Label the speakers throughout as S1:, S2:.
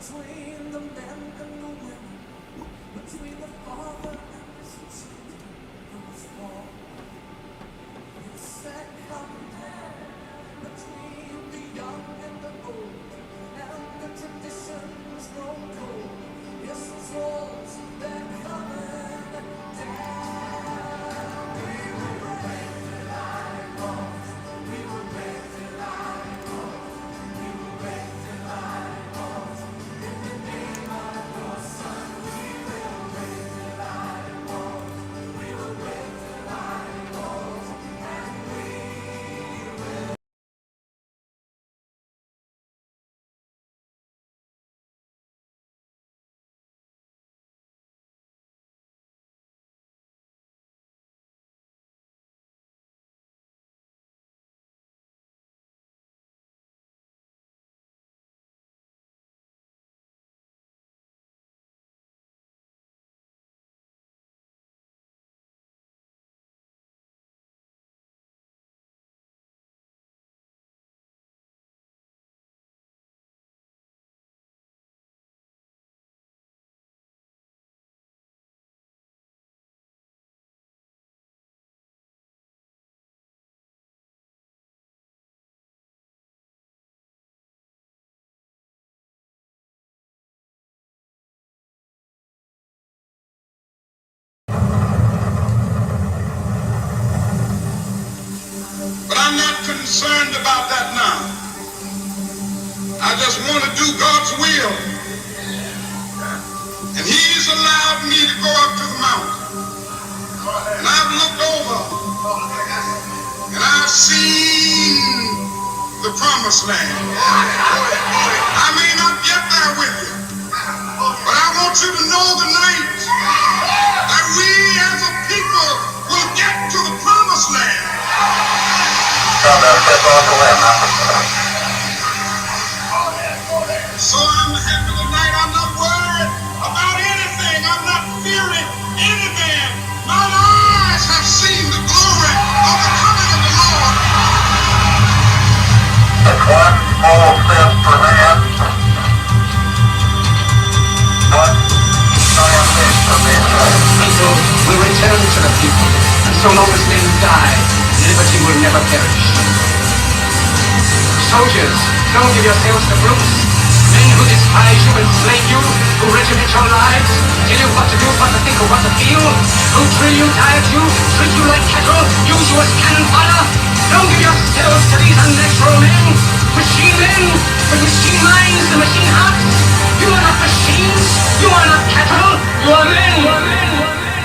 S1: between the men and the women, between the father and his children, there was war. You said, come down between the young and the old, and the traditions grown cold. Yes, those walls, they're coming down. We will break the line walls. We will break the line walls. We will break the line walls. In the name of your Son, we will break the line walls. We will break the line walls, and we will.
S2: But I'm not concerned about that now. I just want to do God's will. And He's allowed me to go up to the mountain. And I've looked over and I've seen the promised land. I may not get there with you, but I want you to know tonight that we as a people will get to the promised land. So I'm happy tonight. I'm not worried about anything. I'm not fearing anything. Mine eyes have seen the glory of the coming of the Lord. It's one small step for man, one giant leap for mankind.
S3: People will return to the people, and so long as men die, liberty will never perish. Soldiers, don't give yourselves to brutes. Men who despise you, enslave you, who regiment your lives, tell you what to do, what to think, or what to feel, who drill you, diet you, treat you like cattle, use you as cannon fodder. Don't give yourselves to these unnatural men, machine men, with machine minds and machine hearts. You are not machines, you are not cattle, you are men, you are men, you are men.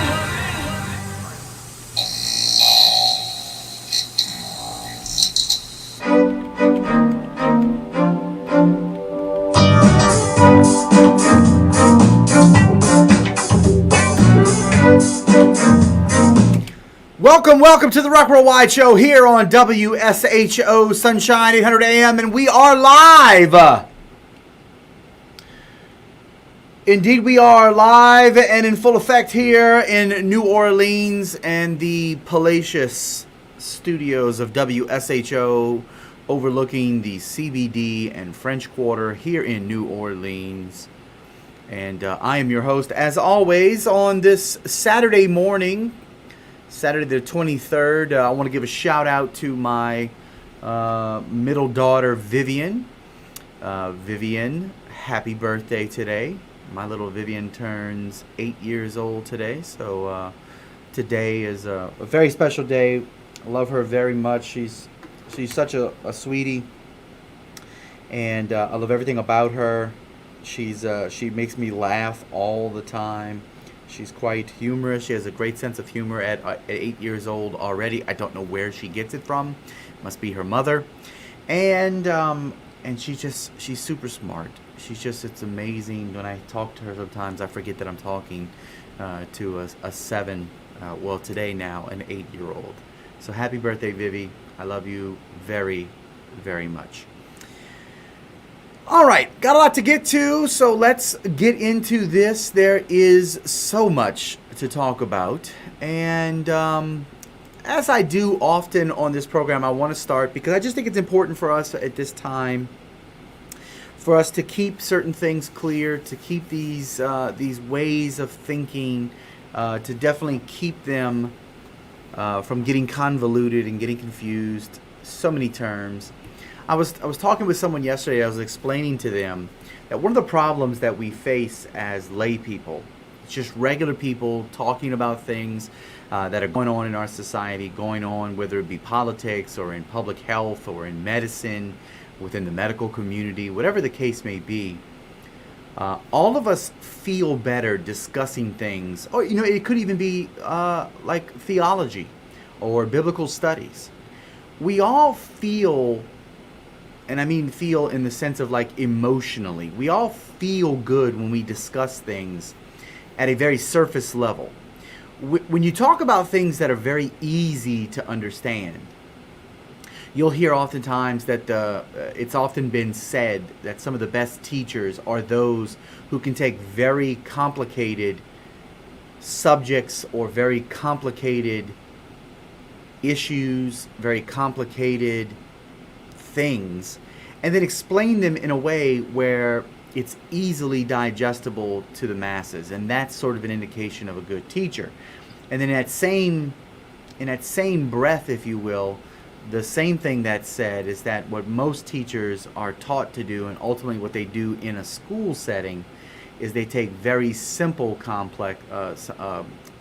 S4: Welcome to the Rock Worldwide Show here on WSHO Sunshine 800 AM, and we are live. Indeed, we are live and in full effect here in New Orleans and the palatial studios of WSHO overlooking the CBD and French Quarter here in New Orleans. And I am your host, as always, on this Saturday morning, Saturday the 23rd. I want to give a shout out to my middle daughter, Vivian. Vivian, happy birthday today. My little Vivian turns 8 years old today. So today is a very special day. I love her very much. She's such a sweetie. And I love everything about her. She makes me laugh all the time. She's quite humorous. She has a great sense of humor at 8 years old already. I don't know where she gets it from. Must be her mother. And she's super smart. It's amazing. When I talk to her sometimes, I forget that I'm talking to a 7, well today now, an 8-year-old. So happy birthday, Vivi. I love you very, very much. All right, got a lot to get to, so let's get into this. There is so much to talk about, and as I do often on this program, I want to start because I just think it's important for us at this time for us to keep certain things clear, to keep these ways of thinking, to definitely keep them from getting convoluted and getting confused. So many terms. I was talking with someone yesterday. I was explaining to them that one of the problems that we face as lay people, it's just regular people talking about things that are going on in our society, going on whether it be politics or in public health or in medicine, within the medical community, whatever the case may be. All of us feel better discussing things, or it could even be like theology or biblical studies. We all feel, and I mean feel in the sense of like emotionally, we all feel good when we discuss things at a very surface level. When you talk about things that are very easy to understand, you'll hear oftentimes that it's often been said that some of the best teachers are those who can take very complicated subjects or very complicated issues, very complicated things, and then explain them in a way where it's easily digestible to the masses. And that's sort of an indication of a good teacher. And then in that same breath, if you will, the same thing that's said is that what most teachers are taught to do, and ultimately what they do in a school setting, is they take very simple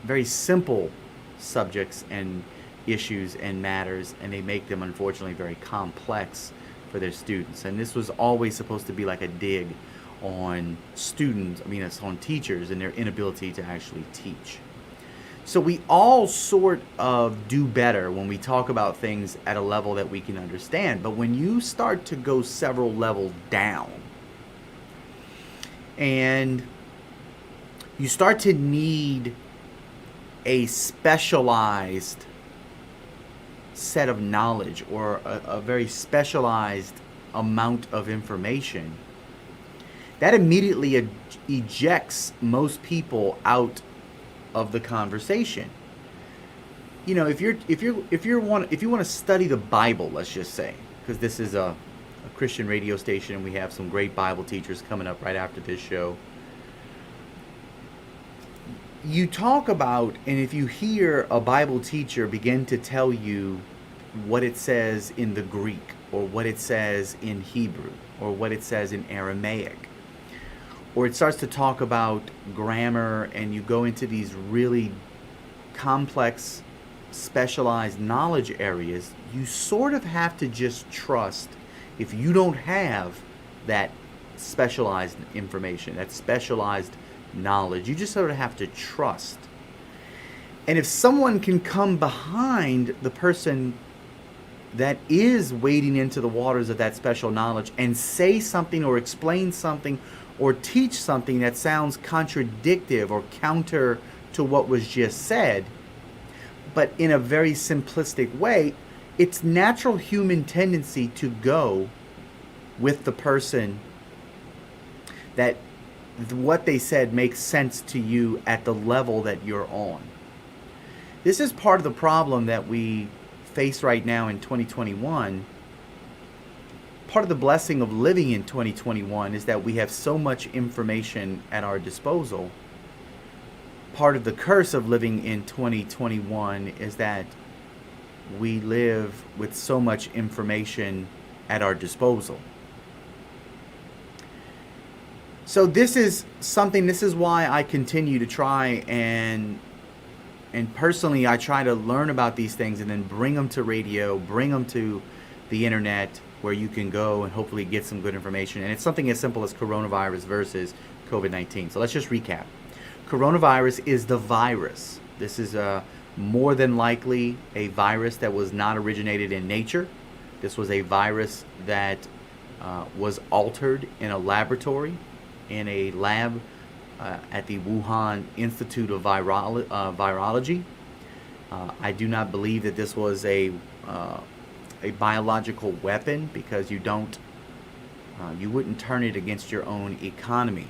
S4: very simple subjects and issues and matters, and they make them unfortunately very complex for their students. And this was always supposed to be like a dig on students, it's on teachers and their inability to actually teach. So we all sort of do better when we talk about things at a level that we can understand. But when you start to go several levels down and you start to need a specialized set of knowledge or a very specialized amount of information, that immediately ejects most people out of the conversation. If you want to study the Bible, let's just say, because this is a Christian radio station and we have some great Bible teachers coming up right after this show. You talk about, and if you hear a Bible teacher begin to tell you what it says in the Greek, or what it says in Hebrew, or what it says in Aramaic, or it starts to talk about grammar, and you go into these really complex, specialized knowledge areas, you sort of have to just trust, if you don't have that specialized information, that specialized knowledge, you just sort of have to trust. And if someone can come behind the person that is wading into the waters of that special knowledge and say something or explain something or teach something that sounds contradictive or counter to what was just said, but in a very simplistic way, it's natural human tendency to go with the person that what they said makes sense to you at the level that you're on. This is part of the problem that we face right now in 2021. Part of the blessing of living in 2021 is that we have so much information at our disposal. Part of the curse of living in 2021 is that we live with so much information at our disposal. So this is why I continue to try and personally I try to learn about these things and then bring them to radio, bring them to the internet, where you can go and hopefully get some good information. And it's something as simple as coronavirus versus COVID-19. So let's just recap. Coronavirus is the virus. This is more than likely a virus that was not originated in nature. This was a virus that was altered in a laboratory, in a lab at the Wuhan Institute of Virology. I do not believe that this was a biological weapon, because you wouldn't turn it against your own economy.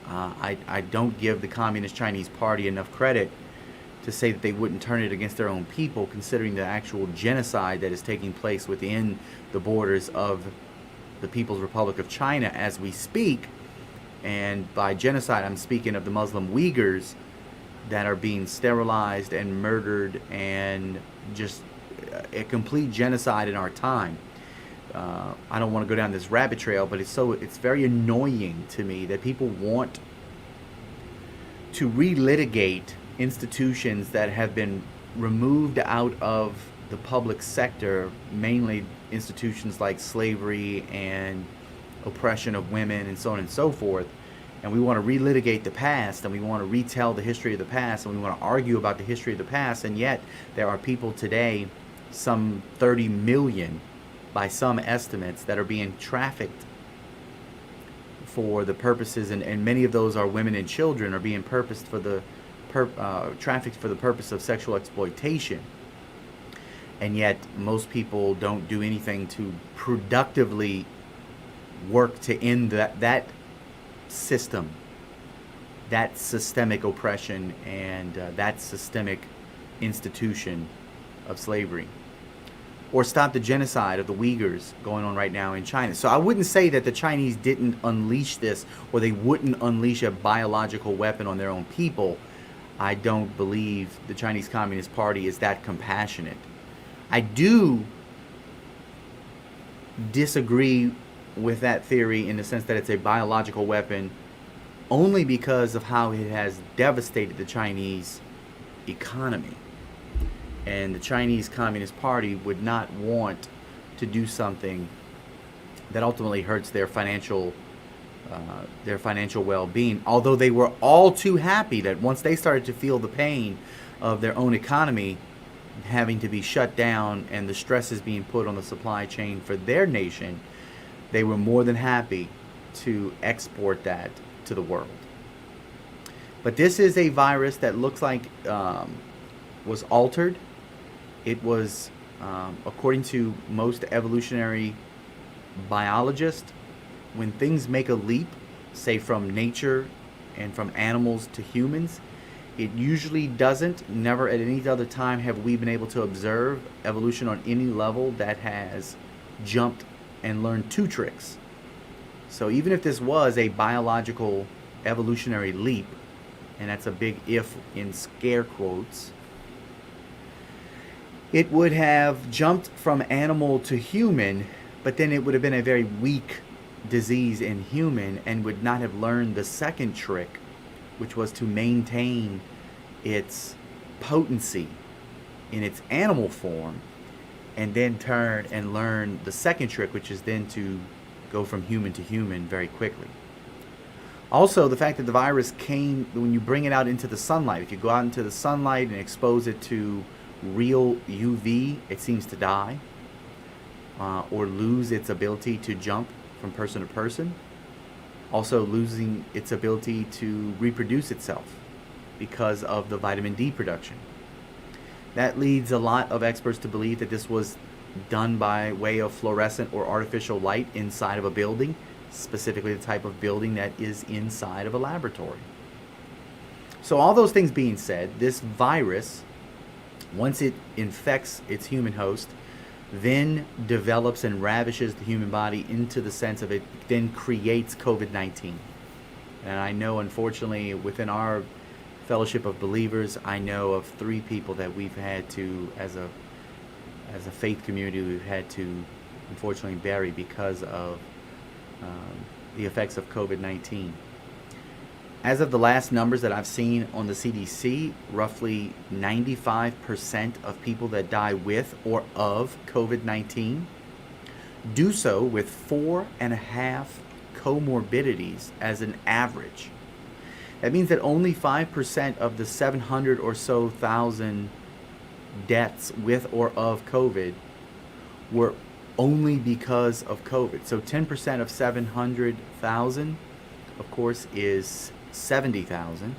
S4: I don't give the Communist Chinese Party enough credit to say that they wouldn't turn it against their own people, considering the actual genocide that is taking place within the borders of the People's Republic of China as we speak. And by genocide, I'm speaking of the Muslim Uyghurs that are being sterilized and murdered, and just a complete genocide in our time. I don't want to go down this rabbit trail, but it's very annoying to me that people want to relitigate institutions that have been removed out of the public sector, mainly institutions like slavery and oppression of women and so on and so forth. And we want to relitigate the past, and we want to retell the history of the past, and we want to argue about the history of the past. And yet there are people today, some 30 million by some estimates, that are being trafficked for the purposes, and many of those are women and children, are being trafficked for the purpose of sexual exploitation. And yet most people don't do anything to productively work to end that system, that systemic oppression, and that systemic institution of slavery, or stop the genocide of the Uyghurs going on right now in China. So I wouldn't say that the Chinese didn't unleash this, or they wouldn't unleash a biological weapon on their own people. I don't believe the Chinese Communist Party is that compassionate. I do disagree with that theory in the sense that it's a biological weapon only because of how it has devastated the Chinese economy. And the Chinese Communist Party would not want to do something that ultimately hurts their financial well-being. Although they were all too happy that once they started to feel the pain of their own economy having to be shut down and the stresses being put on the supply chain for their nation, they were more than happy to export that to the world. But this is a virus that looks like was altered. It was, according to most evolutionary biologists, when things make a leap, say from nature and from animals to humans, it usually doesn't. Never at any other time have we been able to observe evolution on any level that has jumped and learned two tricks. So even if this was a biological evolutionary leap, and that's a big if in scare quotes, it would have jumped from animal to human, but then it would have been a very weak disease in human and would not have learned the second trick, which was to maintain its potency in its animal form, and then turn and learn the second trick, which is then to go from human to human very quickly. Also, the fact that the virus came, when you bring it out into the sunlight, if you go out into the sunlight and expose it to real UV, it seems to die or lose its ability to jump from person to person. Also losing its ability to reproduce itself because of the vitamin D production. That leads a lot of experts to believe that this was done by way of fluorescent or artificial light inside of a building, specifically the type of building that is inside of a laboratory. So all those things being said, this virus, once it infects its human host, then develops and ravishes the human body into the sense of it then creates COVID-19. And I know, unfortunately, within our fellowship of believers, I know of 3 people that we've had to, as a faith community, we've had to unfortunately bury because of the effects of COVID-19. As of the last numbers that I've seen on the CDC, roughly 95% of people that die with or of COVID-19 do so with 4.5 comorbidities as an average. That means that only 5% of the 700 or so thousand deaths with or of COVID were only because of COVID. So 10% of 700,000, of course, is 70,000.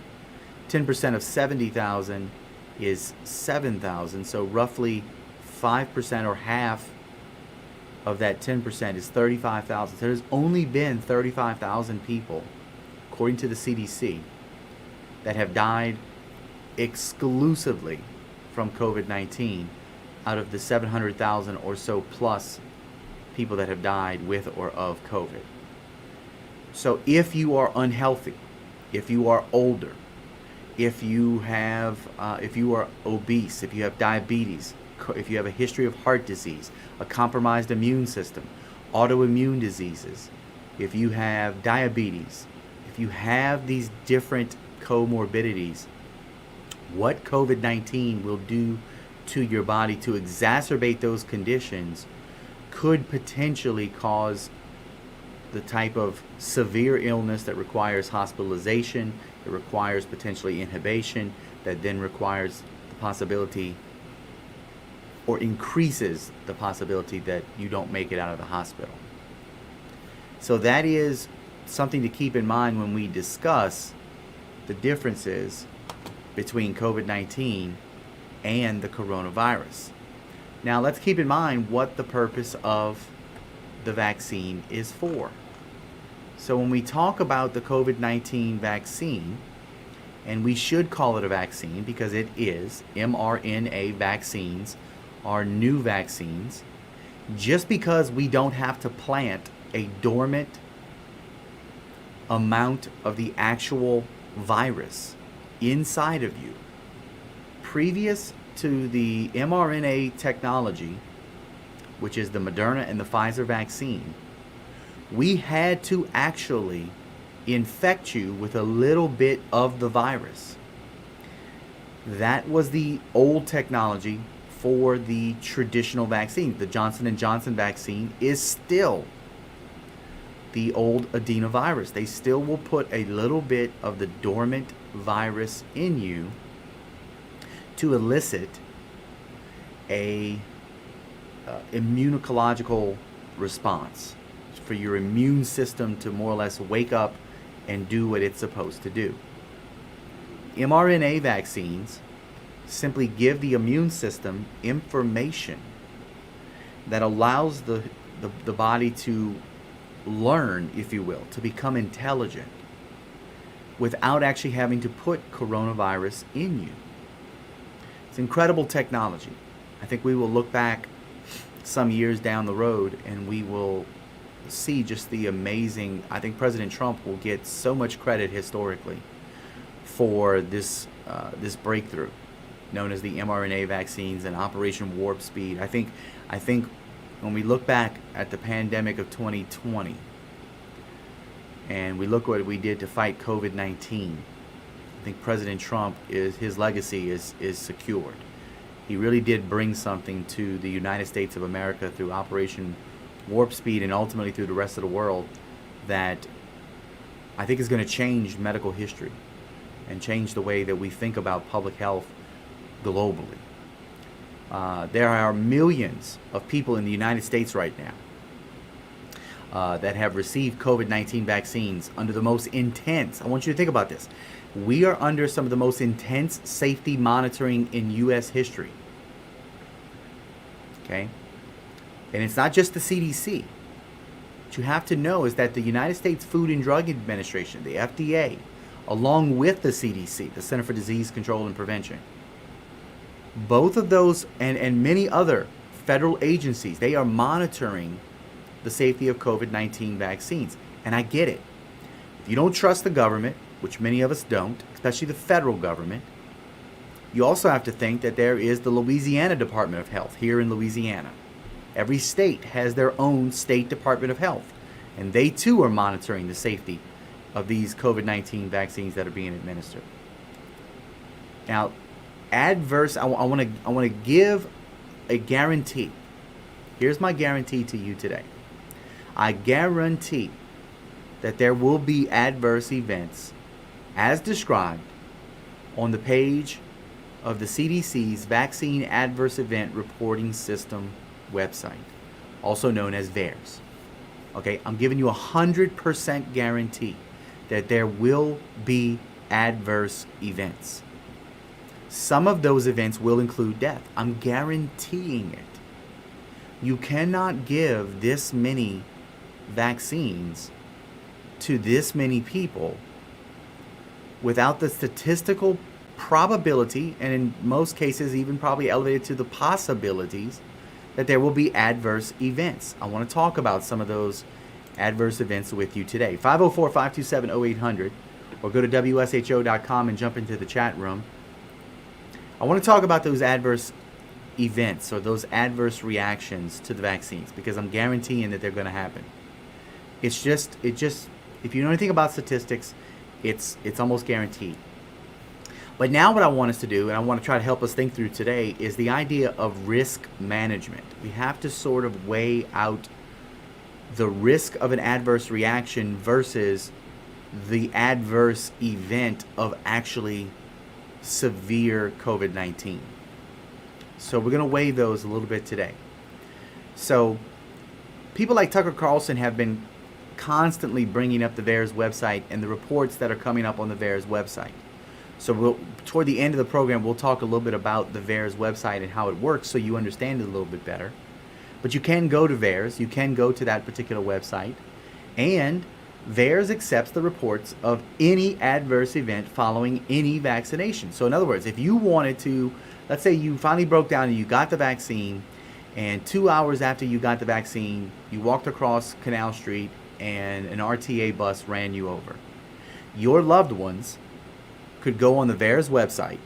S4: 10% of 70,000 is 7,000. So roughly 5% or half of that 10% is 35,000. So there's only been 35,000 people, according to the CDC, that have died exclusively from COVID-19 out of the 700,000 or so plus people that have died with or of COVID. So if you are unhealthy, if you are older, if you are obese, if you have diabetes, if you have a history of heart disease, a compromised immune system, autoimmune diseases, if you have diabetes, if you have these different comorbidities, what COVID-19 will do to your body to exacerbate those conditions could potentially cause the type of severe illness that requires hospitalization, it requires potentially intubation, that then requires the possibility or increases the possibility that you don't make it out of the hospital. So that is something to keep in mind when we discuss the differences between COVID-19 and the coronavirus. Now let's keep in mind what the purpose of the vaccine is for. So when we talk about the COVID-19 vaccine, and we should call it a vaccine because it is, mRNA vaccines are new vaccines, just because we don't have to plant a dormant amount of the actual virus inside of you. Previous to the mRNA technology, which is the Moderna and the Pfizer vaccine, we had to actually infect you with a little bit of the virus. That was the old technology for the traditional vaccine. The Johnson & Johnson vaccine is still the old adenovirus. They still will put a little bit of the dormant virus in you to elicit a immunological response, for your immune system to more or less wake up and do what it's supposed to do. mRNA vaccines simply give the immune system information that allows the body to learn, if you will, to become intelligent without actually having to put coronavirus in you. It's incredible technology. I think we will look back some years down the road and we will see just the amazing. I think President Trump will get so much credit historically for this breakthrough known as the mRNA vaccines and Operation Warp Speed. I think when we look back at the pandemic of 2020 and we look what we did to fight COVID-19, I think President Trump, his legacy is secured. He really did bring something to the United States of America through Operation Warp Speed and ultimately through the rest of the world that I think is going to change medical history and change the way that we think about public health globally. There are millions of people in the United States right now that have received COVID-19 vaccines under the most intense. I want you to think about this. We are under some of the most intense safety monitoring in U.S. history. Okay? And it's not just the CDC. What you have to know is that the United States Food and Drug Administration, the FDA, along with the CDC, the Center for Disease Control and Prevention, both of those and many other federal agencies, they are monitoring the safety of COVID-19 vaccines. And I get it. If you don't trust the government, which many of us don't, especially the federal government, you also have to think that there is the Louisiana Department of Health here in Louisiana. Every state has their own state Department of Health, and they too are monitoring the safety of these COVID-19 vaccines that are being administered. Now, I want to give a guarantee. Here's my guarantee to you today. I guarantee that there will be adverse events as described on the page of the CDC's Vaccine Adverse Event Reporting System website, also known as VAERS. Okay, I'm giving you 100% guarantee that there will be adverse events. Some of those events will include death. I'm guaranteeing it. You cannot give this many vaccines to this many people without the statistical probability, and in most cases even probably elevated to the possibilities, that there will be adverse events. I want to talk about some of those adverse events with you today. 504-527-0800 or go to WSHO.com and jump into the chat room. I want to talk about those adverse events or those adverse reactions to the vaccines because I'm guaranteeing that they're going to happen. It just, if you know anything about statistics, it's almost guaranteed. But now what I want us to do, and I want to try to help us think through today, is the idea of risk management. We have to sort of weigh out the risk of an adverse reaction versus the adverse event of actually severe COVID-19. So we're going to weigh those a little bit today. So people like Tucker Carlson have been constantly bringing up the VAERS website and the reports that are coming up on the VAERS website. So toward the end of the program, we'll talk a little bit about the VAERS website and how it works so you understand it a little bit better. But you can go to VAERS, you can go to that particular website, and VAERS accepts the reports of any adverse event following any vaccination. So in other words, if you wanted to, let's say you finally broke down and you got the vaccine, and 2 hours after you got the vaccine, you walked across Canal Street and an RTA bus ran you over. Your loved ones could go on the VAERS website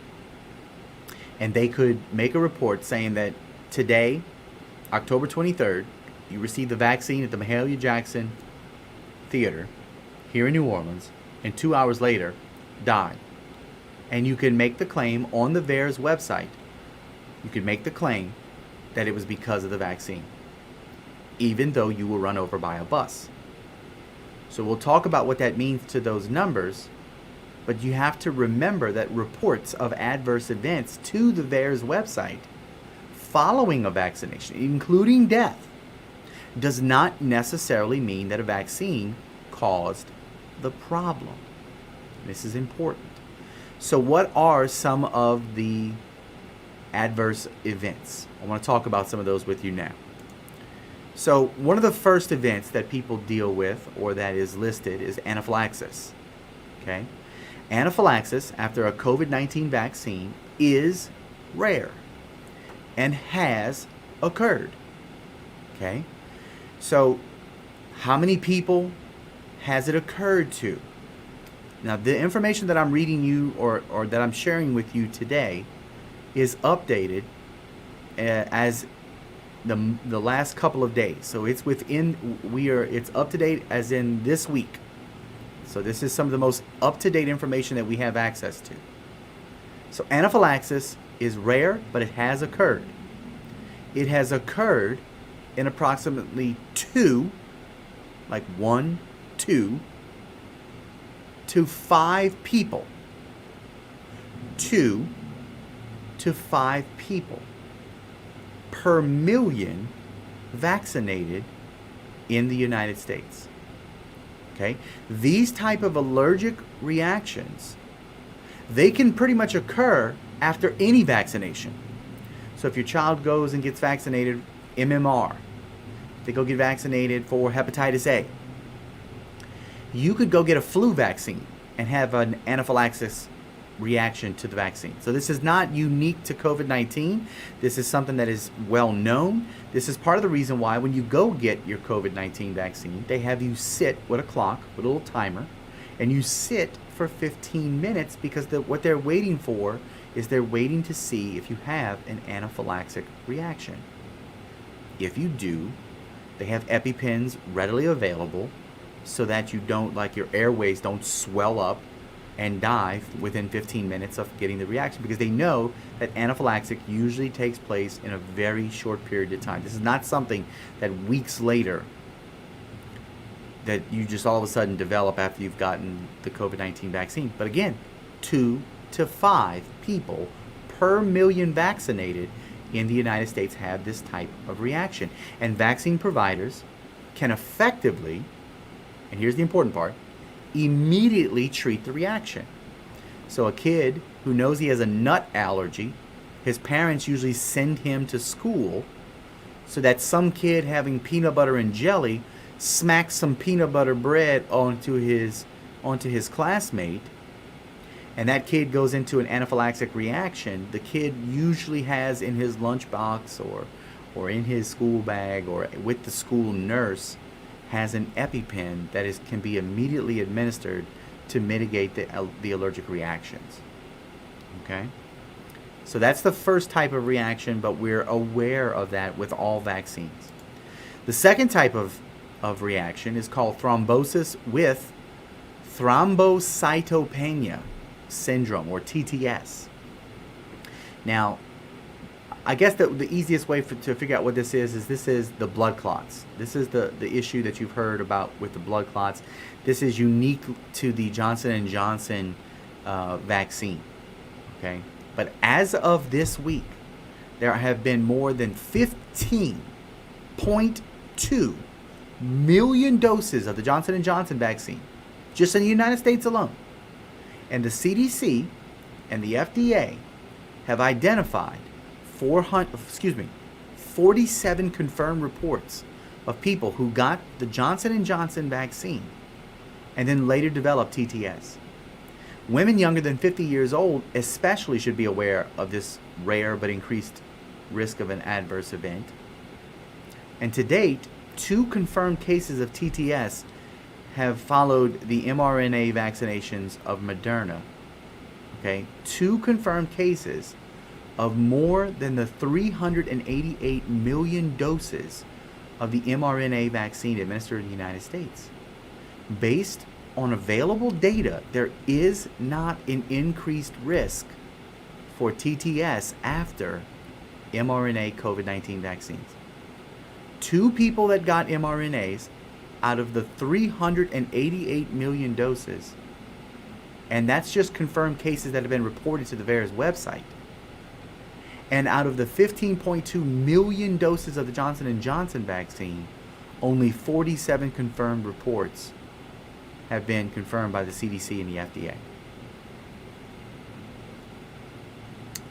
S4: and they could make a report saying that today, October 23rd, you received the vaccine at the Mahalia Jackson Theater here in New Orleans, and 2 hours later died. And you can make the claim on the VAERS website. You can make the claim that it was because of the vaccine, even though you were run over by a bus. So we'll talk about what that means to those numbers, but you have to remember that reports of adverse events to the VAERS website following a vaccination, including death, does not necessarily mean that a vaccine caused the problem. This is important. So what are some of the adverse events? I want to talk about some of those with you now. So one of the first events that people deal with, or that is listed, is anaphylaxis. Okay? Anaphylaxis after a COVID-19 vaccine is rare and has occurred. Okay? So how many people has it occurred to? Now, the information that I'm reading you or that I'm sharing with you today is updated as the last couple of days. So it's it's up to date as in this week. So this is some of the most up-to-date information that we have access to. So anaphylaxis is rare, but it has occurred. It has occurred in approximately 2 to 5 people. 2 to 5 people per million vaccinated in the United States. Okay? These type of allergic reactions, they can pretty much occur after any vaccination. So if your child goes and gets vaccinated, MMR, they go get vaccinated for hepatitis A, you could go get a flu vaccine and have an anaphylaxis reaction to the vaccine. So this is not unique to COVID-19. This is something that is well known. This is part of the reason why when you go get your COVID-19 vaccine, they have you sit with a clock, with a little timer, and you sit for 15 minutes because what they're waiting for is they're waiting to see if you have an anaphylactic reaction. If you do, they have EpiPens readily available so that you don't, like your airways don't swell up and die within 15 minutes of getting the reaction, because they know that anaphylactic usually takes place in a very short period of time. This is not something that weeks later that you just all of a sudden develop after you've gotten the COVID-19 vaccine. But again, 2 to 5 people per million vaccinated in the United States have this type of reaction. And vaccine providers can effectively, and here's the important part, immediately treat the reaction. So a kid who knows he has a nut allergy, his parents usually send him to school so that some kid having peanut butter and jelly smacks some peanut butter bread onto his classmate, and that kid goes into an anaphylactic reaction. The kid usually has in his lunchbox or in his school bag or with the school nurse has an EpiPen that can be immediately administered to mitigate the allergic reactions. Okay? So that's the first type of reaction, but we're aware of that with all vaccines. The second type of reaction is called thrombosis with thrombocytopenia syndrome, or TTS. Now, I guess the easiest way to figure out what this is the blood clots. This is the issue that you've heard about with the blood clots. This is unique to the Johnson & Johnson vaccine. Okay? But as of this week, there have been more than 15.2 million doses of the Johnson & Johnson vaccine, just in the United States alone. And the CDC and the FDA have identified 47 confirmed reports of people who got the Johnson & Johnson vaccine and then later developed TTS. Women younger than 50 years old especially should be aware of this rare but increased risk of an adverse event. And to date, 2 confirmed cases of TTS have followed the mRNA vaccinations of Moderna. Okay, 2 confirmed cases of more than the 388 million doses of the mRNA vaccine administered in the United States. Based on available data, there is not an increased risk for TTS after mRNA COVID-19 vaccines. 2 people that got mRNAs out of the 388 million doses, and that's just confirmed cases that have been reported to the VAERS website. And out of the 15.2 million doses of the Johnson & Johnson vaccine, only 47 confirmed reports have been confirmed by the CDC and the FDA.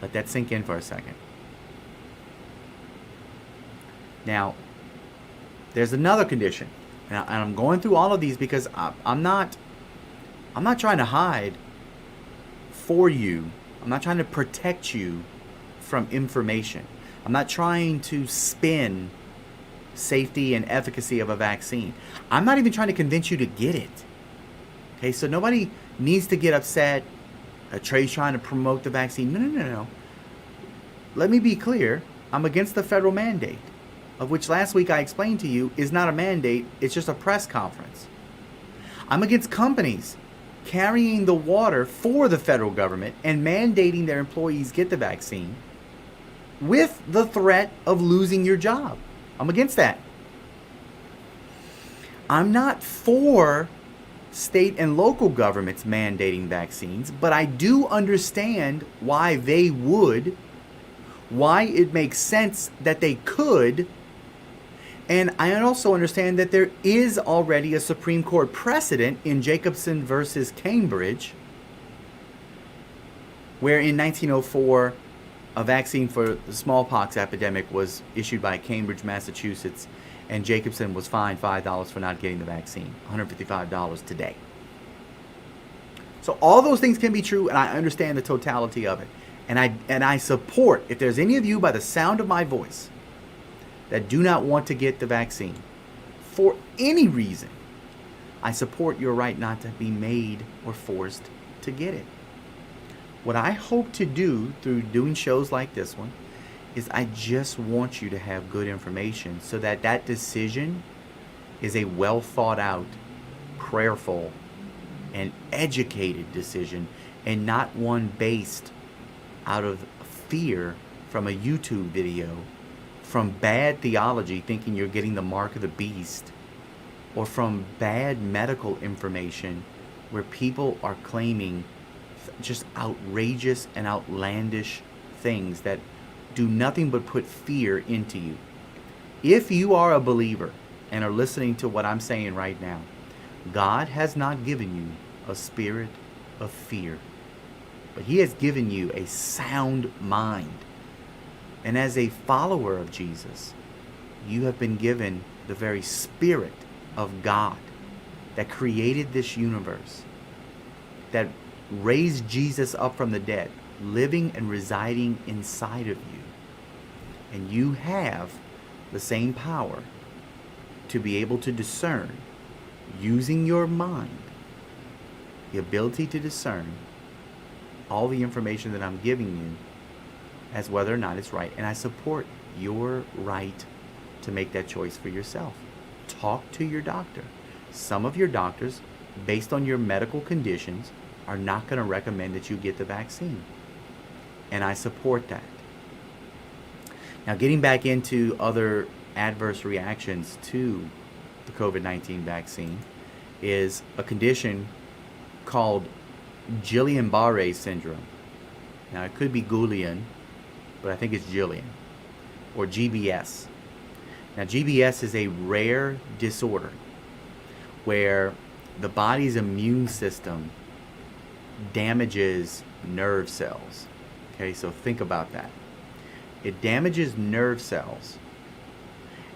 S4: Let that sink in for a second. Now, there's another condition, and I'm going through all of these because I'm not trying to hide for you. I'm not trying to protect you from information. I'm not trying to spin safety and efficacy of a vaccine. I'm not even trying to convince you to get it. Okay, so nobody needs to get upset. Trey's trying to promote the vaccine. No. Let me be clear. I'm against the federal mandate, of which last week I explained to you is not a mandate, it's just a press conference. I'm against companies carrying the water for the federal government and mandating their employees get the vaccine with the threat of losing your job. I'm against that. I'm not for state and local governments mandating vaccines, but I do understand why they would, why it makes sense that they could, and I also understand that there is already a Supreme Court precedent in Jacobson versus Cambridge, where in 1904, a vaccine for the smallpox epidemic was issued by Cambridge, Massachusetts, and Jacobson was fined $5 for not getting the vaccine, $155 today. So all those things can be true, and I understand the totality of it. And I support, if there's any of you by the sound of my voice that do not want to get the vaccine for any reason, I support your right not to be made or forced to get it. What I hope to do through doing shows like this one is I just want you to have good information so that that decision is a well thought out, prayerful, and educated decision, and not one based out of fear from a YouTube video, from bad theology thinking you're getting the mark of the beast, or from bad medical information where people are claiming just outrageous and outlandish things that do nothing but put fear into you. If you are a believer and are listening to what I'm saying right now, God has not given you a spirit of fear, but He has given you a sound mind. And as a follower of Jesus, you have been given the very Spirit of God that created this universe, that raised Jesus up from the dead, living and residing inside of you. And you have the same power to be able to discern, using your mind, the ability to discern all the information that I'm giving you as whether or not it's right. And I support your right to make that choice for yourself. Talk to your doctor. Some of your doctors, based on your medical conditions, are not going to recommend that you get the vaccine. And I support that. Now, getting back into other adverse reactions to the COVID-19 vaccine is a condition called Guillain-Barré syndrome. Now, it could be Guillain, but I think it's Guillain, or GBS. Now, GBS is a rare disorder where the body's immune system damages nerve cells. Okay, so think about that. It damages nerve cells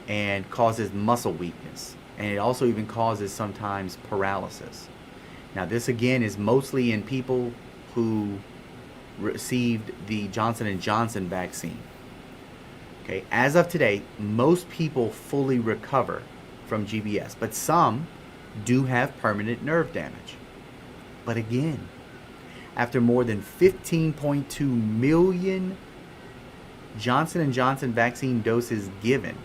S4: and causes muscle weakness. And it also even causes sometimes paralysis. Now, this again is mostly in people who received the Johnson & Johnson vaccine. Okay, as of today, most people fully recover from GBS, but some do have permanent nerve damage. But again, after more than 15.2 million Johnson & Johnson vaccine doses given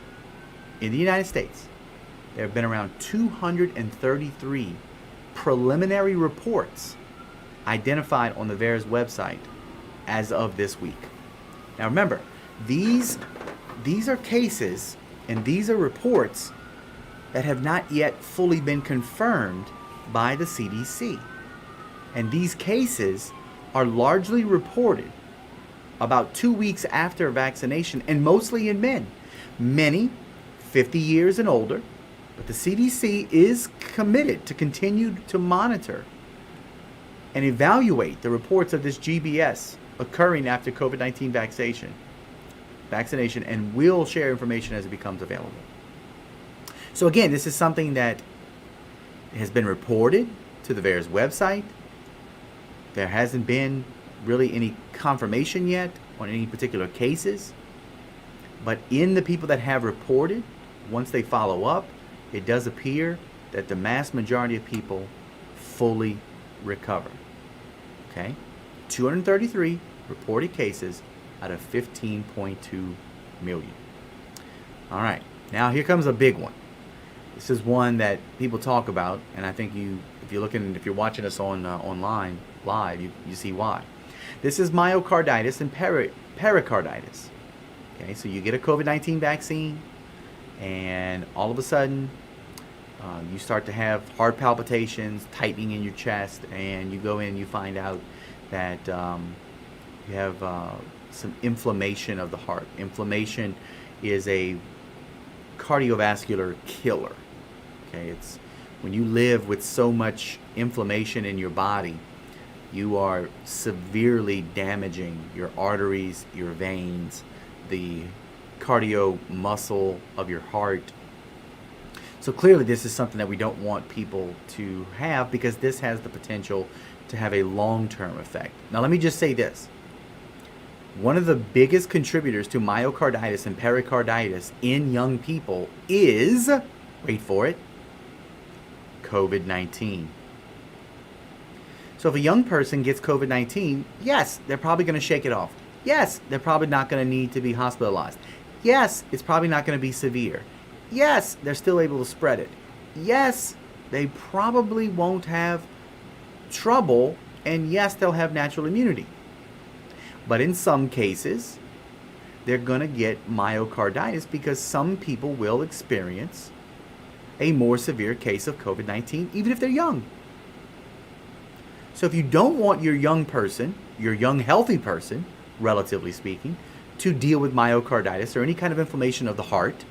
S4: in the United States, there have been around 233 preliminary reports identified on the VAERS website as of this week. Now remember, these are cases and these are reports that have not yet fully been confirmed by the CDC. And these cases are largely reported about 2 weeks after vaccination, and mostly in men. Many 50 years and older, but the CDC is committed to continue to monitor and evaluate the reports of this GBS occurring after COVID-19 vaccination, and will share information as it becomes available. So again, this is something that has been reported to the VAERS website. There hasn't been really any confirmation yet on any particular cases. But in the people that have reported, once they follow up, it does appear that the mass majority of people fully recover. Okay? 233 reported cases out of 15.2 million. All right. Now here comes a big one. This is one that people talk about, and I think if you're watching us online live, you see why. This is myocarditis and pericarditis. Okay, so you get a COVID-19 vaccine, and all of a sudden, you start to have heart palpitations, tightening in your chest, and you go in and you find out that you have some inflammation of the heart. Inflammation is a cardiovascular killer. Okay, it's when you live with so much inflammation in your body, you are severely damaging your arteries, your veins, the cardio muscle of your heart. So clearly this is something that we don't want people to have, because this has the potential to have a long-term effect. Now let me just say this. One of the biggest contributors to myocarditis and pericarditis in young people is, wait for it, COVID-19. So if a young person gets COVID-19, yes, they're probably going to shake it off. Yes, they're probably not going to need to be hospitalized. Yes, it's probably not going to be severe. Yes, they're still able to spread it. Yes, they probably won't have trouble, and yes, they'll have natural immunity. But in some cases, they're going to get myocarditis because some people will experience a more severe case of COVID-19, even if they're young. So if you don't want your young person, your young healthy person, relatively speaking, to deal with myocarditis or any kind of inflammation of the heart,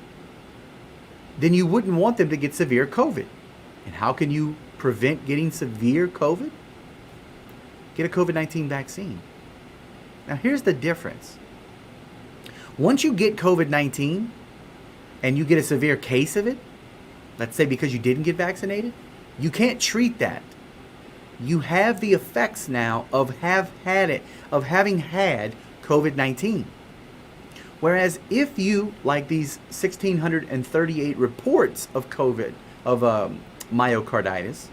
S4: then you wouldn't want them to get severe COVID. And how can you prevent getting severe COVID? Get a COVID-19 vaccine. Now here's the difference. Once you get COVID-19 and you get a severe case of it, let's say because you didn't get vaccinated, you can't treat that. You have the effects now of having had COVID-19. Whereas if you, like these 1,638 reports of COVID, of myocarditis,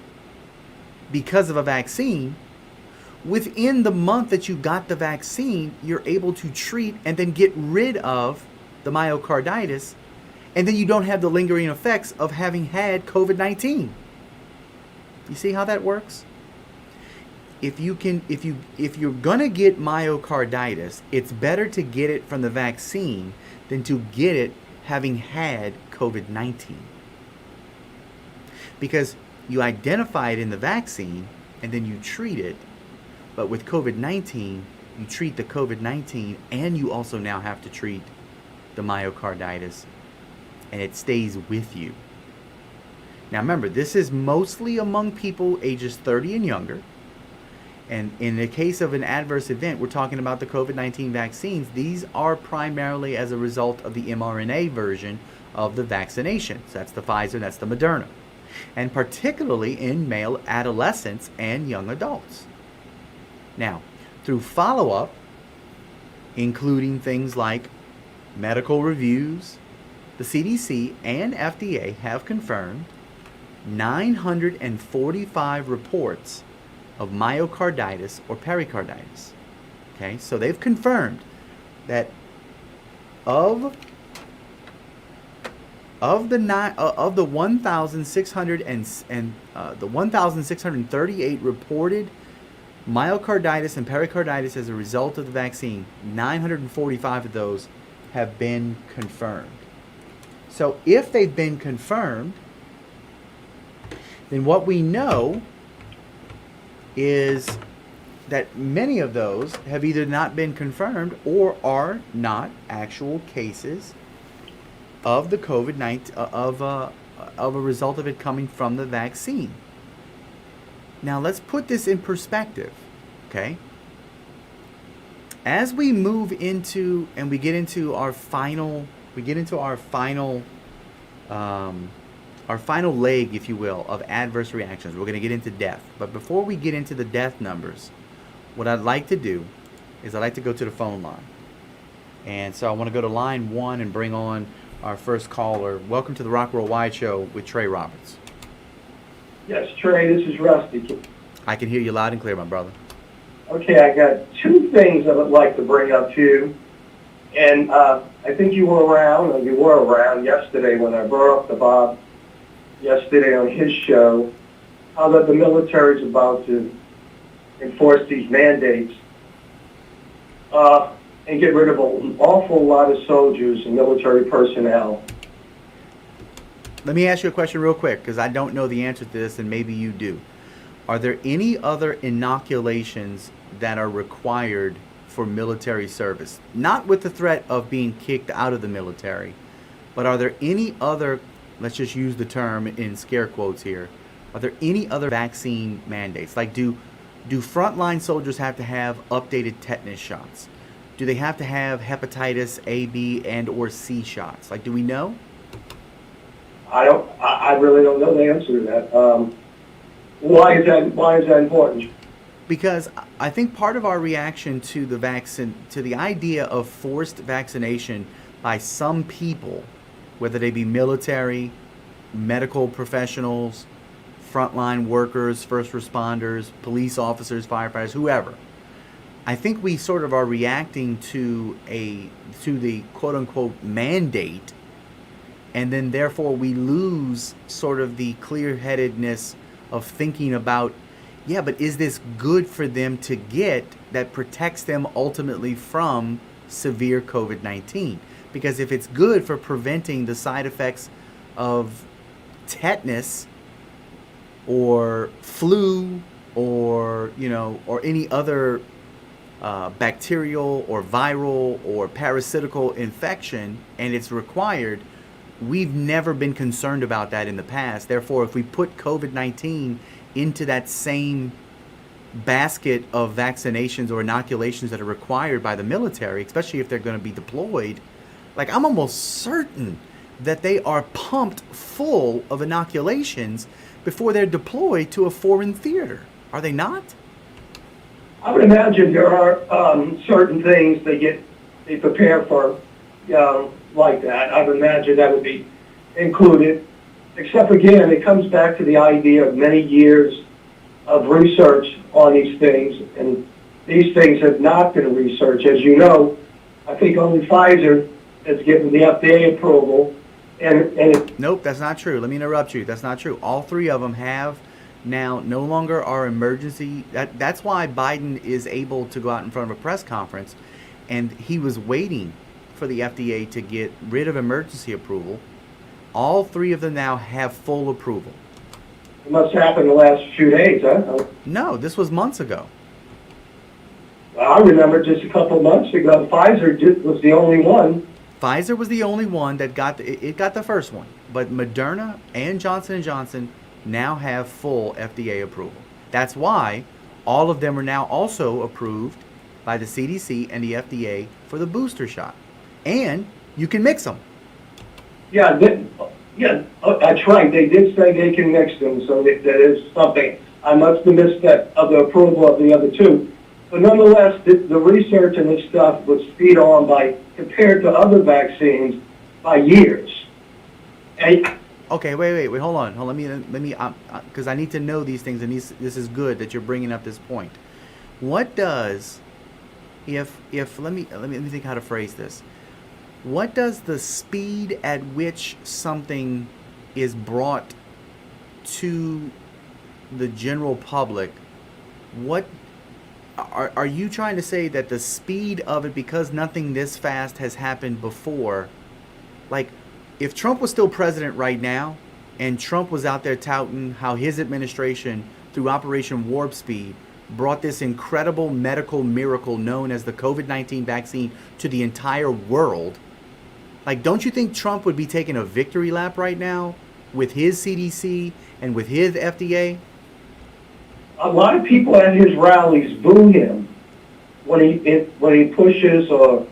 S4: because of a vaccine, within the month that you got the vaccine, you're able to treat and then get rid of the myocarditis, and then you don't have the lingering effects of having had COVID-19. You see how that works? If you're gonna get myocarditis, it's better to get it from the vaccine than to get it having had COVID-19. Because you identify it in the vaccine and then you treat it, but with COVID-19, you treat the COVID-19 and you also now have to treat the myocarditis, and it stays with you. Now remember, this is mostly among people ages 30 and younger. And in the case of an adverse event, we're talking about the COVID-19 vaccines. These are primarily as a result of the mRNA version of the vaccination. So that's the Pfizer, that's the Moderna. And particularly in male adolescents and young adults. Now, through follow-up, including things like medical reviews, the CDC and FDA have confirmed 945 reports of myocarditis or pericarditis. Okay, so they've confirmed that of the 1,638 reported myocarditis and pericarditis as a result of the vaccine, 945 of those have been confirmed. So if they've been confirmed, then what we know is that many of those have either not been confirmed or are not actual cases of the COVID-19 of a result of it coming from the vaccine. Now let's put this in perspective, okay? As we move into and we get into our final leg, if you will, of adverse reactions. We're going to get into death. But before we get into the death numbers, what I'd like to do is I'd like to go to the phone line. And so I want to go to line 1 and bring on our first caller. Welcome to the Rock Worldwide Show with Trey Roberts.
S5: Yes, Trey, this is Rusty.
S4: I can hear you loud and clear, my brother.
S5: Okay, I got two things I would like to bring up to you. And I think you were around yesterday when I brought up to Bob yesterday on his show, how that the military is about to enforce these mandates and get rid of an awful lot of soldiers and military personnel.
S4: Let me ask you a question real quick, because I don't know the answer to this, and maybe you do. Are there any other inoculations that are required for military service? Not with the threat of being kicked out of the military, but are there any other, let's just use the term in scare quotes here, are there any other vaccine mandates? Like do frontline soldiers have to have updated tetanus shots? Do they have to have hepatitis A, B, and or C shots? Like, do we know?
S5: I really don't know the answer to that. Why is that important?
S4: Because I think part of our reaction to the vaccine, to the idea of forced vaccination by some people, whether they be military, medical professionals, frontline workers, first responders, police officers, firefighters, whoever, I think we sort of are reacting to the quote unquote mandate, and then therefore we lose sort of the clear-headedness of thinking about, yeah, but is this good for them to get that protects them ultimately from severe COVID-19? Because if it's good for preventing the side effects of tetanus or flu or, or any other bacterial or viral or parasitical infection, and it's required, we've never been concerned about that in the past. Therefore, if we put COVID-19 into that same basket of vaccinations or inoculations that are required by the military, especially if they're going to be deployed, like I'm almost certain that they are pumped full of inoculations before they're deployed to a foreign theater. Are they not?
S5: I would imagine there are certain things they prepare for like that. I would imagine that would be included. Except again, it comes back to the idea of many years of research on these things, and these things have not been researched. As you know, I think only Pfizer has given the FDA approval, and
S4: Nope, that's not true. Let me interrupt you. That's not true. All three of them have now no longer are emergency. That's why Biden is able to go out in front of a press conference, and he was waiting for the FDA to get rid of emergency approval. All three of them now have full approval.
S5: it must happen the last few days, huh?
S4: No, this was months ago.
S5: I remember just a couple of months ago, Pfizer was the only one.
S4: Pfizer was the only one that got the first one, but Moderna and Johnson & Johnson now have full FDA approval. That's why all of them are now also approved by the CDC and the FDA for the booster shot. And you can mix them.
S5: Yeah, that's right. They did say they can mix them, so that is something. I must have missed that of the approval of the other two. But nonetheless, the research and this stuff was speed on by, compared to other vaccines, by years. And
S4: Okay, wait, hold on. Let me, because I need to know these things, and this is good that you're bringing up this point. What does, if let me think how to phrase this. What does the speed at which something is brought to the general public, what are you trying to say that the speed of it, because nothing this fast has happened before, like if Trump was still president right now and Trump was out there touting how his administration through Operation Warp Speed brought this incredible medical miracle known as the COVID-19 vaccine to the entire world, like, don't you think Trump would be taking a victory lap right now with his CDC and with his FDA?
S5: a lot of people at his rallies boo him when he pushes or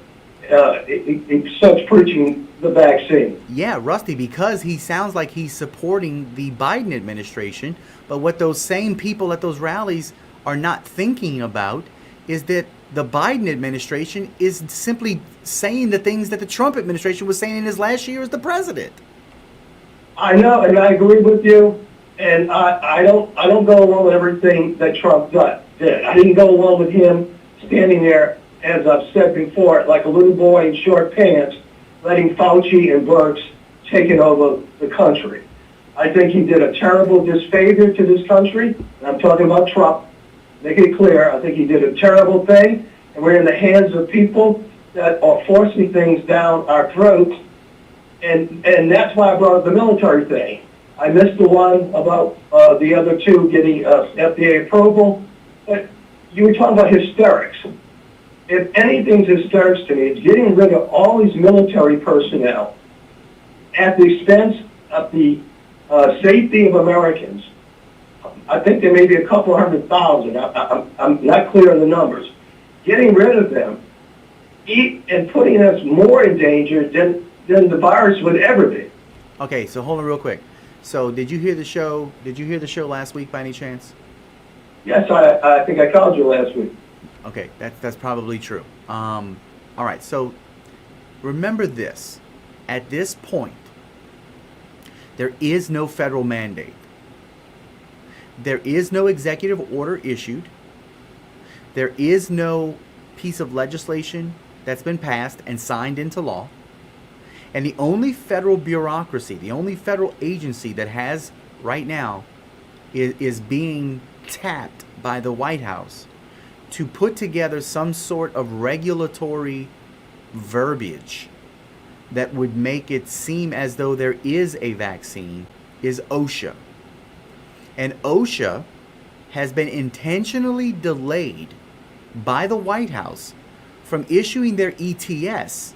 S5: he starts preaching the vaccine.
S4: Yeah, Rusty, because he sounds like he's supporting the Biden administration, but what those same people at those rallies are not thinking about is that the Biden administration is simply saying the things that the Trump administration was saying in his last year as the president.
S5: I know, and I agree with you. And I don't go along with everything that Trump did. I didn't go along with him standing there, as I've said before, like a little boy in short pants, letting Fauci and Birx take over the country. I think he did a terrible disfavor to this country. And I'm talking about Trump. Make it clear, I think he did a terrible thing, and we're in the hands of people that are forcing things down our throats, and that's why I brought up the military thing. I missed the one about the other two getting FDA approval, but you were talking about hysterics. If anything's hysterics to me, it's getting rid of all these military personnel at the expense of the safety of Americans. I think there may be a couple 100,000. I'm not clear on the numbers. Getting rid of them and putting us more in danger than the virus would ever be.
S4: Okay, so hold on real quick. So did you hear the show? Did you hear the show last week by any chance?
S5: Yes, I think I called you last week.
S4: Okay, that's probably true. All right, so remember this. At this point, there is no federal mandate. There is no executive order issued. There is no piece of legislation that's been passed and signed into law. And the only federal bureaucracy, the only federal agency that has right now is being tapped by the White House to put together some sort of regulatory verbiage that would make it seem as though there is a vaccine is OSHA. And OSHA has been intentionally delayed by the White House from issuing their ETS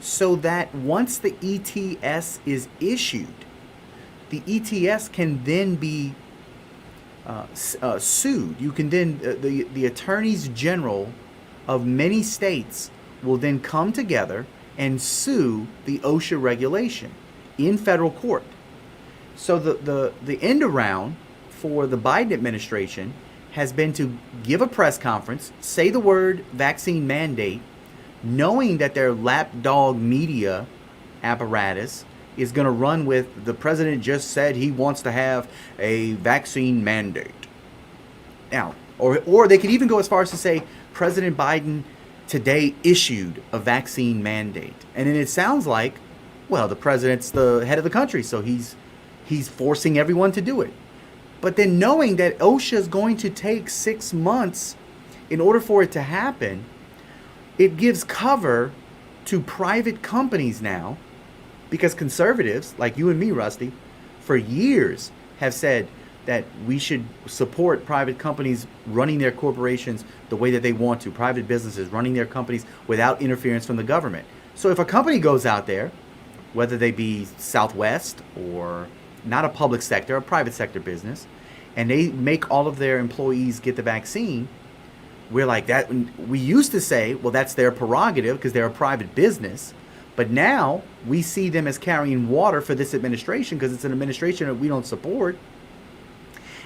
S4: so that once the ETS is issued, the ETS can then be sued. You can then, the attorneys general of many states will then come together and sue the OSHA regulation in federal court. So the end around for the Biden administration has been to give a press conference, say the word vaccine mandate, knowing that their lapdog media apparatus is going to run with the president just said he wants to have a vaccine mandate. Now, or they could even go as far as to say President Biden today issued a vaccine mandate. And then it sounds like, well, the president's the head of the country, so he's forcing everyone to do it. But then knowing that OSHA is going to take 6 months in order for it to happen, it gives cover to private companies now, because conservatives like you and me, Rusty, for years have said that we should support private companies running their corporations the way that they want to, private businesses running their companies without interference from the government. So if a company goes out there, whether they be Southwest or not a public sector, a private sector business, and they make all of their employees get the vaccine, we're like that. We used to say, well, that's their prerogative because they're a private business. But now we see them as carrying water for this administration because it's an administration that we don't support.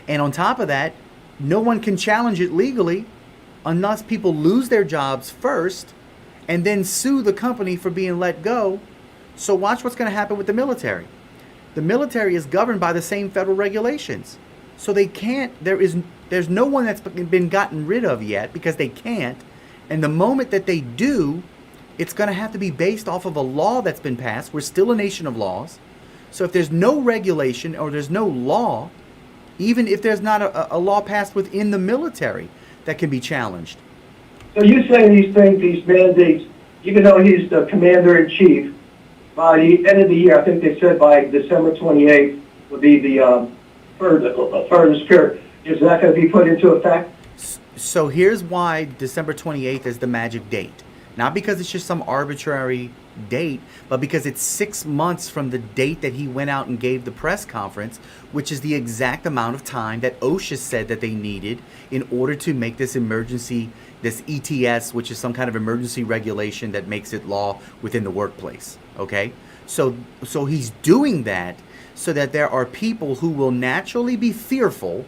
S4: And on top of that, no one can challenge it legally unless people lose their jobs first and then sue the company for being let go. So watch what's going to happen with the military. The military is governed by the same federal regulations. So they can't, there's no one that's been gotten rid of yet because they can't. And the moment that they do, it's going to have to be based off of a law that's been passed. We're still a nation of laws. So if there's no regulation or there's no law, even if there's not a law passed within the military that can be challenged.
S5: So you're saying these mandates, even though he's the commander-in-chief, by the end of the year, I think they said by December 28th would be the furthest period. Is that going to be put into effect?
S4: So here's why December 28th is the magic date. Not because it's just some arbitrary date, but because it's 6 months from the date that he went out and gave the press conference, which is the exact amount of time that OSHA said that they needed in order to make this emergency, this ETS, which is some kind of emergency regulation that makes it law within the workplace. Okay? So he's doing that so that there are people who will naturally be fearful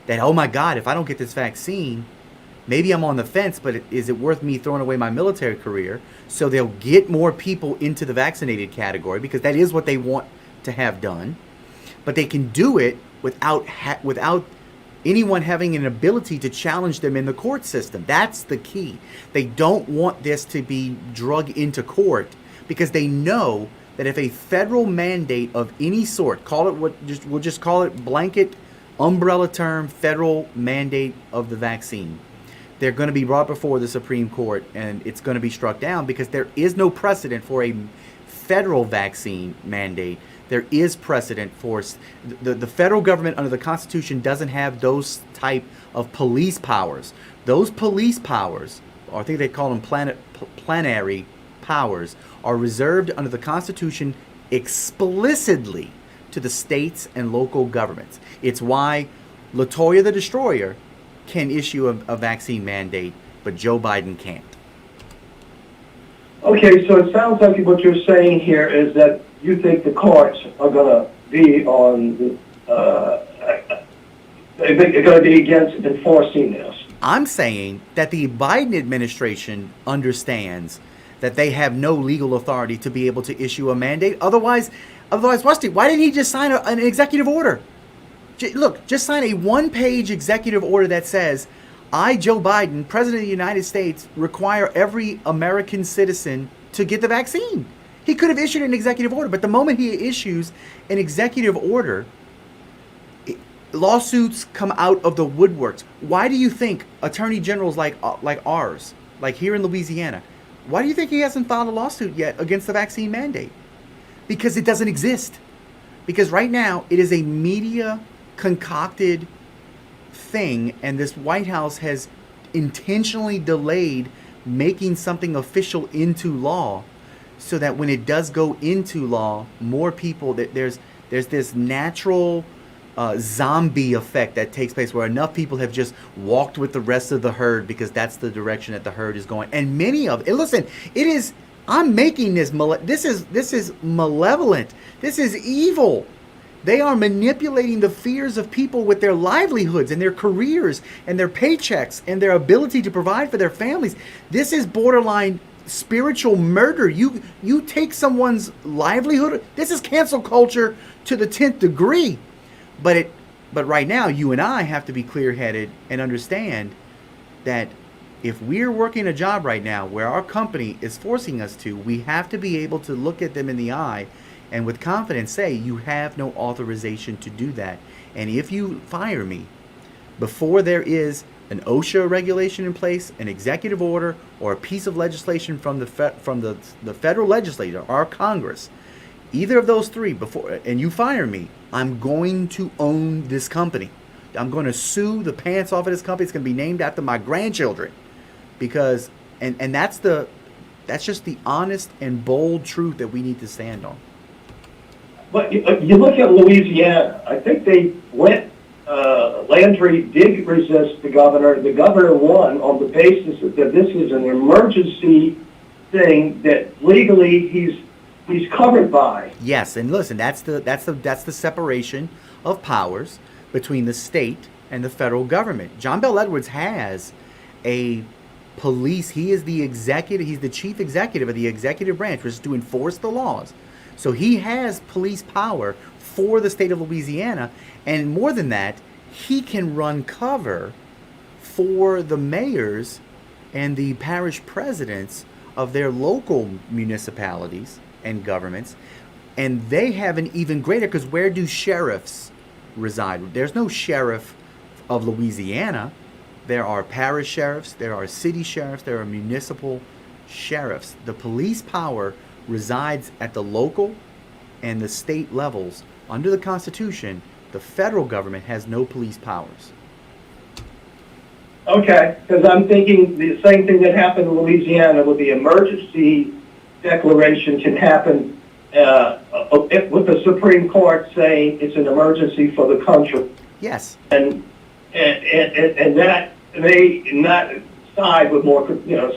S4: that, oh my God, if I don't get this vaccine, maybe I'm on the fence, but is it worth me throwing away my military career? So they'll get more people into the vaccinated category because that is what they want to have done. But they can do it without anyone having an ability to challenge them in the court system. That's the key. They don't want this to be drug into court because they know that if a federal mandate of any sort, we'll just call it blanket umbrella term, federal mandate of the vaccine, they're going to be brought before the Supreme Court and it's going to be struck down because there is no precedent for a federal vaccine mandate. There is precedent for the federal government under the Constitution doesn't have those type of police powers. Those police powers, or I think they call them plenary powers, are reserved under the Constitution explicitly to the states and local governments. It's why LaToya the Destroyer can issue a vaccine mandate, but Joe Biden can't.
S5: Okay, so it sounds like what you're saying here is that you think the courts are going to be on, they're going to be against enforcing this.
S4: I'm saying that the Biden administration understands that they have no legal authority to be able to issue a mandate. Otherwise, Rusty, why didn't he just sign an executive order? Look, just sign a one-page executive order that says, I, Joe Biden, President of the United States, require every American citizen to get the vaccine. He could have issued an executive order, but the moment he issues an executive order, lawsuits come out of the woodworks. Why do you think attorney generals like ours, like here in Louisiana, why do you think he hasn't filed a lawsuit yet against the vaccine mandate? Because it doesn't exist. Because right now, it is a media concocted thing, and this White House has intentionally delayed making something official into law so that when it does go into law, more people, that there's this natural zombie effect that takes place where enough people have just walked with the rest of the herd because that's the direction that the herd is going. And many of it, listen, it is, I'm making this is malevolent. This is evil. They are manipulating the fears of people with their livelihoods and their careers and their paychecks and their ability to provide for their families. This is borderline spiritual murder. You take someone's livelihood. This is cancel culture to the 10th degree. But right now, you and I have to be clear-headed and understand that if we're working a job right now where our company is forcing us to, we have to be able to look at them in the eye and with confidence say, you have no authorization to do that. And if you fire me before there is an OSHA regulation in place, an executive order, or a piece of legislation from the federal legislature, our Congress, either of those three, before, and you fire me, I'm going to own this company. I'm going to sue the pants off of this company. It's going to be named after my grandchildren, because and that's just the honest and bold truth that we need to stand on.
S5: But you look at Louisiana. I think they went. Landry did resist the governor. The governor won on the basis that this is an emergency thing that legally he's covered by.
S4: Yes, and listen, that's the separation of powers between the state and the federal government. John Bel Edwards has a police. He is the executive. He's the chief executive of the executive branch, which is to enforce the laws. So he has police power for the state of Louisiana, and more than that, he can run cover for the mayors and the parish presidents of their local municipalities and governments. And they have an even greater, because where do sheriffs reside? There's no sheriff of Louisiana. There are parish sheriffs, there are city sheriffs, there are municipal sheriffs. The police power resides at the local and the state levels. Under the Constitution, the federal government has no police powers.
S5: Okay, because I'm thinking the same thing that happened in Louisiana with the emergency declaration can happen with the Supreme Court saying it's an emergency for the country.
S4: Yes.
S5: And that may not side with more,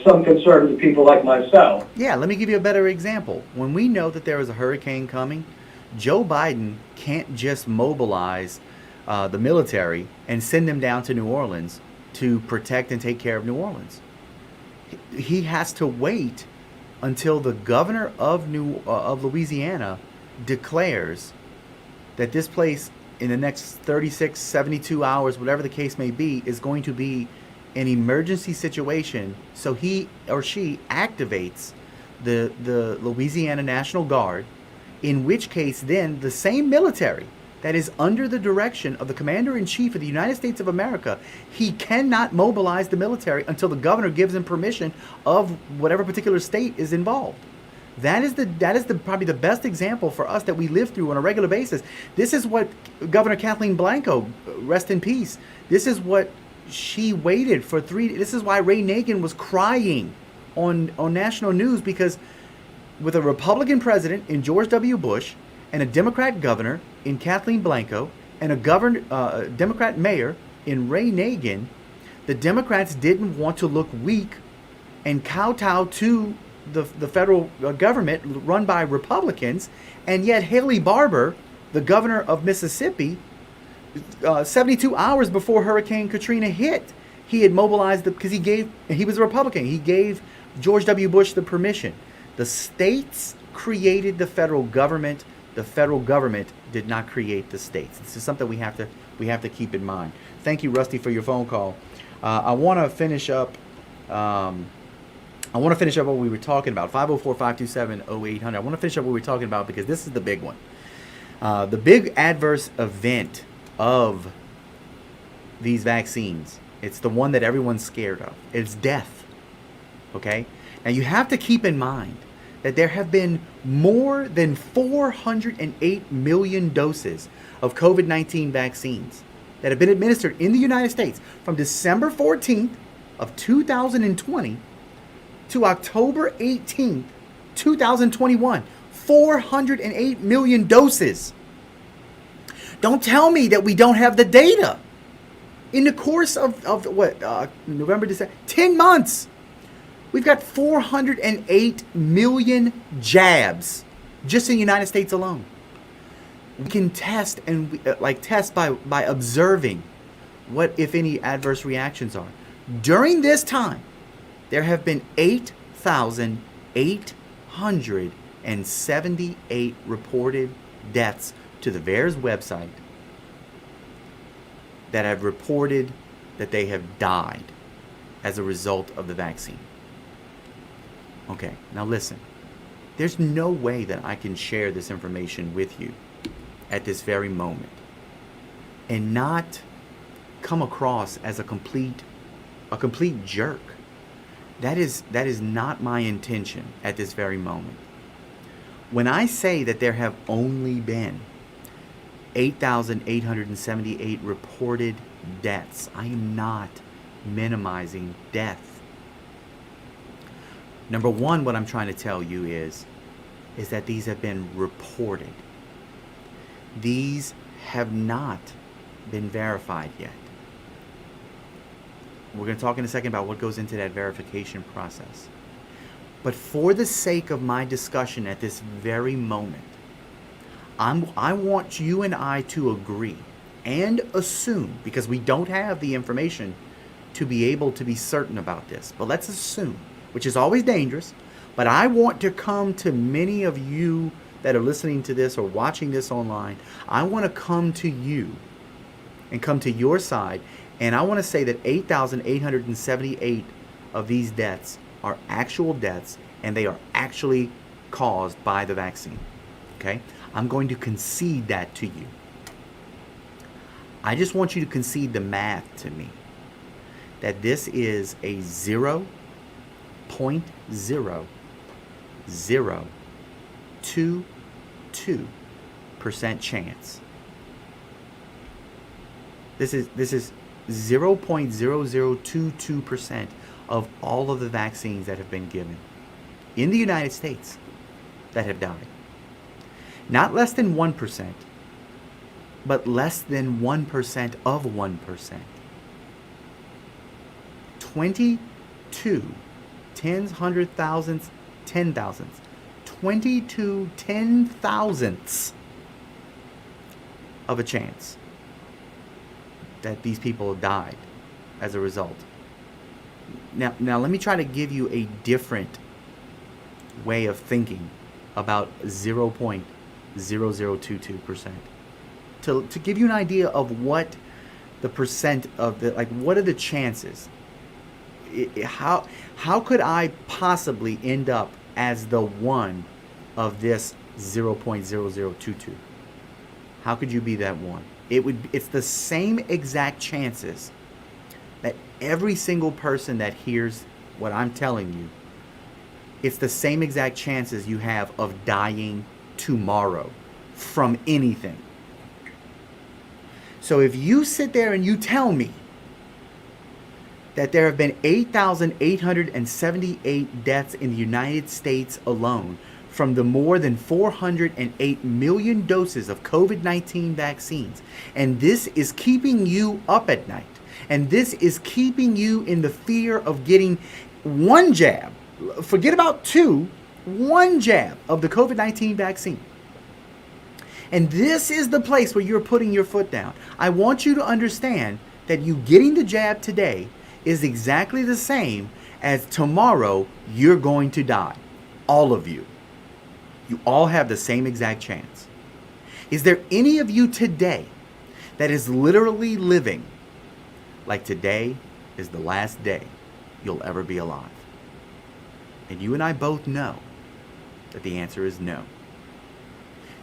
S5: some conservative people like myself.
S4: Yeah, let me give you a better example. When we know that there is a hurricane coming, Joe Biden can't just mobilize the military and send them down to New Orleans to protect and take care of New Orleans. He has to wait until the governor of Louisiana declares that this place in the next 36, 72 hours, whatever the case may be, is going to be an emergency situation. So he or she activates the Louisiana National Guard, in which case then the same military that is under the direction of the Commander-in-Chief of the United States of America, he cannot mobilize the military until the governor gives him permission of whatever particular state is involved. That is probably the best example for us that we live through on a regular basis. This is what Governor Kathleen Blanco, rest in peace, this is what she waited for this is why Ray Nagin was crying on national news, because with a Republican president in George W. Bush and a Democrat governor in Kathleen Blanco and a Democrat mayor in Ray Nagin, the Democrats didn't want to look weak and kowtow to the federal government run by Republicans. And yet Haley Barbour, the governor of Mississippi, 72 hours before Hurricane Katrina hit, he had mobilized because he was a Republican. He gave George W. Bush the permission. The states created the federal government. The federal government did not create the states. This is something we have to keep in mind. Thank you, Rusty, for your phone call. I want to finish up. I want to finish up what we were talking about. 504-527-0800. I want to finish up what we were talking about because this is the big one. The big adverse event of these vaccines. It's the one that everyone's scared of. It's death. Okay? Now you have to keep in mind that there have been more than 408 million doses of COVID-19 vaccines that have been administered in the United States from December 14th of 2020 to October 18th, 2021. 408 million doses. Don't tell me that we don't have the data. In the course of November, December, 10 months, we've got 408 million jabs just in the United States alone. We can test and test by observing what, if any, adverse reactions are. During this time, there have been 8 8,878 reported deaths to the VAERS website that have reported that they have died as a result of the vaccine. Okay, now listen. There's no way that I can share this information with you at this very moment and not come across as a complete jerk. That is not my intention at this very moment. When I say that there have only been 8,878 reported deaths, I am not minimizing death. Number one, what I'm trying to tell you is that these have been reported. These have not been verified yet. We're going to talk in a second about what goes into that verification process. But for the sake of my discussion at this very moment, I want you and I to agree and assume, because we don't have the information to be able to be certain about this, but let's assume, which is always dangerous, but I want to come to many of you that are listening to this or watching this online. I want to come to you and come to your side, and I want to say that 8,878 of these deaths are actual deaths, and they are actually caused by the vaccine. Okay? I'm going to concede that to you. I just want you to concede the math to me, that this is a 0.0022% chance. This is 0.0022% of all of the vaccines that have been given in the United States that have died. Not less than 1%, but less than 1% of 1%. 22 tens, hundred thousandths, 10,000ths. 22 10,000ths of a chance that these people died as a result. Now let me try to give you a different way of thinking about 0.0022%. To give you an idea of what the percent of the, like, what are the chances? How could I possibly end up as the one of this 0.0022? How could you be that one? It's the same exact chances that every single person that hears what I'm telling you, it's the same exact chances you have of dying tomorrow from anything. So if you sit there and you tell me that there have been 8,878 deaths in the United States alone from the more than 408 million doses of COVID-19 vaccines, and this is keeping you up at night, and this is keeping you in the fear of getting one jab, forget about two, one jab of the COVID-19 vaccine, and this is the place where you're putting your foot down. I want you to understand that you getting the jab today is exactly the same as tomorrow you're going to die. All of you. You all have the same exact chance. Is there any of you today that is literally living like today is the last day you'll ever be alive? And you and I both know that the answer is no.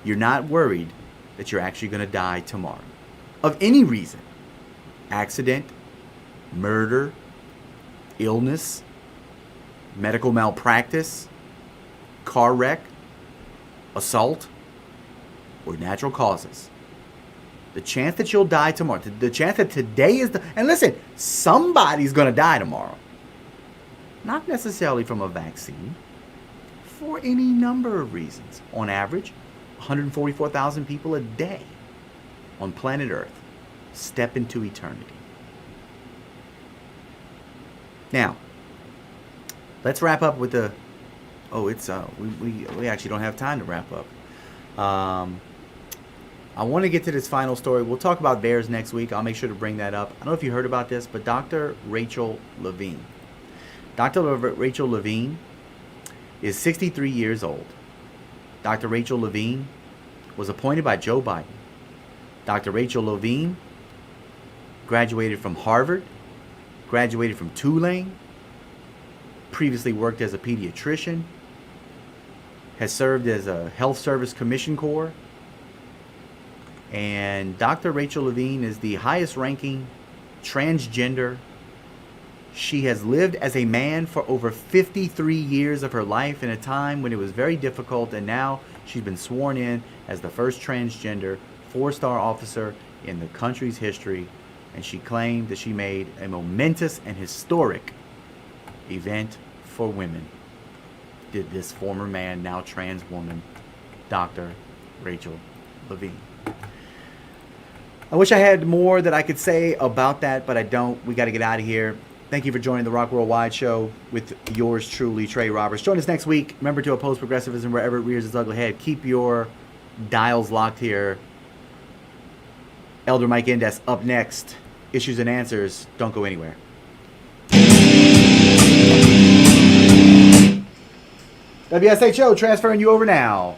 S4: You're not worried that you're actually going to die tomorrow. Of any reason. Accident, murder, illness, medical malpractice, car wreck, assault, or natural causes. The chance that you'll die tomorrow, the chance that today is the, and listen, somebody's going to die tomorrow. Not necessarily from a vaccine, for any number of reasons. On average, 144,000 people a day on planet Earth step into eternity. Now, let's wrap up with the, we actually don't have time to wrap up. I want to get to this final story. We'll talk about VAERS next week. I'll make sure to bring that up. I don't know if you heard about this, but Dr. Rachel Levine is 63 years old. Dr. Rachel Levine was appointed by Joe Biden. Dr. Rachel Levine graduated from Harvard, graduated from Tulane, previously worked as a pediatrician, has served as a Health Service Commission Corps, and Dr. Rachel Levine is the highest ranking transgender. She has lived as a man for over 53 years of her life in a time when it was very difficult, and now she's been sworn in as the first transgender 4-star officer in the country's history, and she claimed that she made a momentous and historic event for women. Did this former man, now trans woman, Dr. Rachel Levine. I wish I had more that I could say about that, but I don't. We got to get out of here. Thank you for joining the Rock Worldwide Show with yours truly, Trey Roberts. Join us next week. Remember to oppose progressivism wherever it rears its ugly head. Keep your dials locked here. Elder Mike Indes up next. Issues and answers. Don't go anywhere. WSHO transferring you over now.